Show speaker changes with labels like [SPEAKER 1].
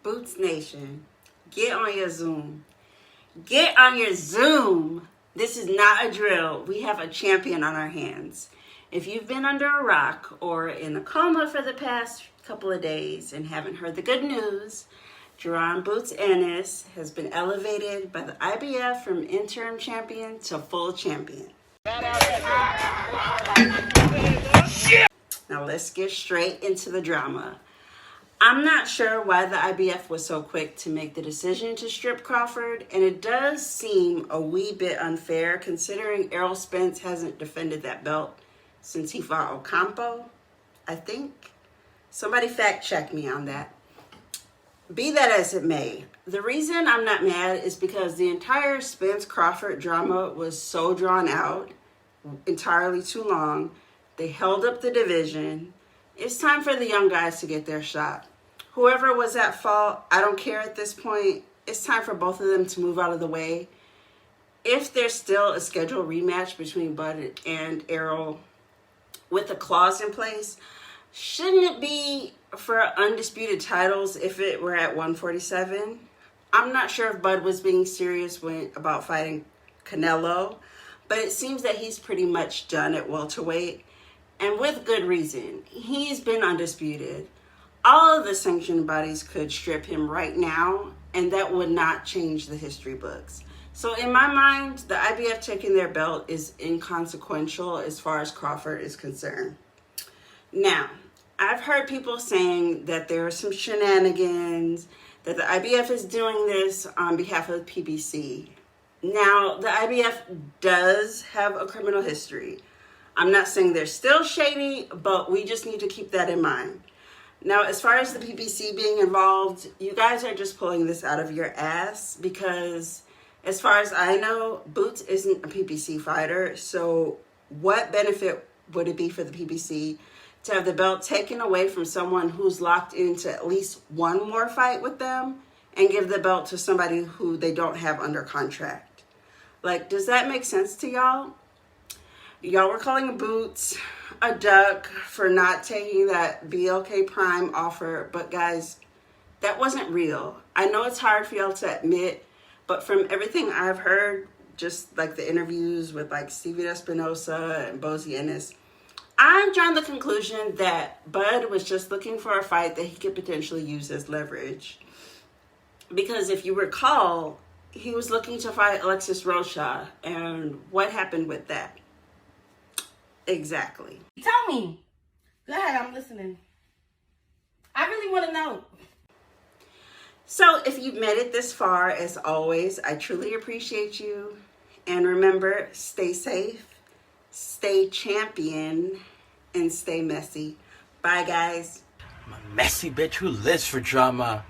[SPEAKER 1] Boots Nation, get on your Zoom. Get on your Zoom. This is not a drill. We have a champion on our hands. If you've been under a rock or in a coma for the past couple of days and haven't heard the good news, Jerron Boots Ennis has been elevated by the IBF from interim champion to full champion. Now let's get straight into the drama. I'm not sure why the IBF was so quick to make the decision to strip Crawford, and it does seem a wee bit unfair considering Errol Spence hasn't defended that belt since he fought Ocampo, I think. Somebody fact check me on that. Be that as it may, the reason I'm not mad is because the entire Spence-Crawford drama was so drawn out, entirely too long. They held up the division. It's time for the young guys to get their shot. Whoever was at fault, I don't care at this point. It's time for both of them to move out of the way. If there's still a scheduled rematch between Bud and Errol with a clause in place, shouldn't it be for undisputed titles if it were at 147? I'm not sure if Bud was being serious about fighting Canelo, but it seems that he's pretty much done at welterweight. And with good reason. He's been undisputed. All of the sanctioned bodies could strip him right now, and that would not change the history books. So in my mind, the IBF taking their belt is inconsequential as far as Crawford is concerned. Now, I've heard people saying that there are some shenanigans, that the IBF is doing this on behalf of the PBC. Now, the IBF does have a criminal history. I'm not saying they're still shady, but we just need to keep that in mind. Now, as far as the PBC being involved, you guys are just pulling this out of your ass because as far as I know, Boots isn't a PBC fighter. So what benefit would it be for the PBC to have the belt taken away from someone who's locked into at least one more fight with them and give the belt to somebody who they don't have under contract? Like, does that make sense to y'all? Y'all were calling Boots a duck for not taking that BLK Prime offer, but guys, that wasn't real. I know it's hard for y'all to admit, but from everything I've heard, just like the interviews with like Stevie Espinosa and Bozy Ennis, I've drawn the conclusion that Bud was just looking for a fight that he could potentially use as leverage. Because if you recall, he was looking to fight Alexis Rocha, and what happened with that? Exactly.
[SPEAKER 2] Tell me. Go ahead, I'm listening. I really want to know.
[SPEAKER 1] So if you've made it this far, as always, I truly appreciate you. And remember, stay safe, stay champion, and stay messy. Bye, guys.
[SPEAKER 3] I'm a messy bitch who lives for drama.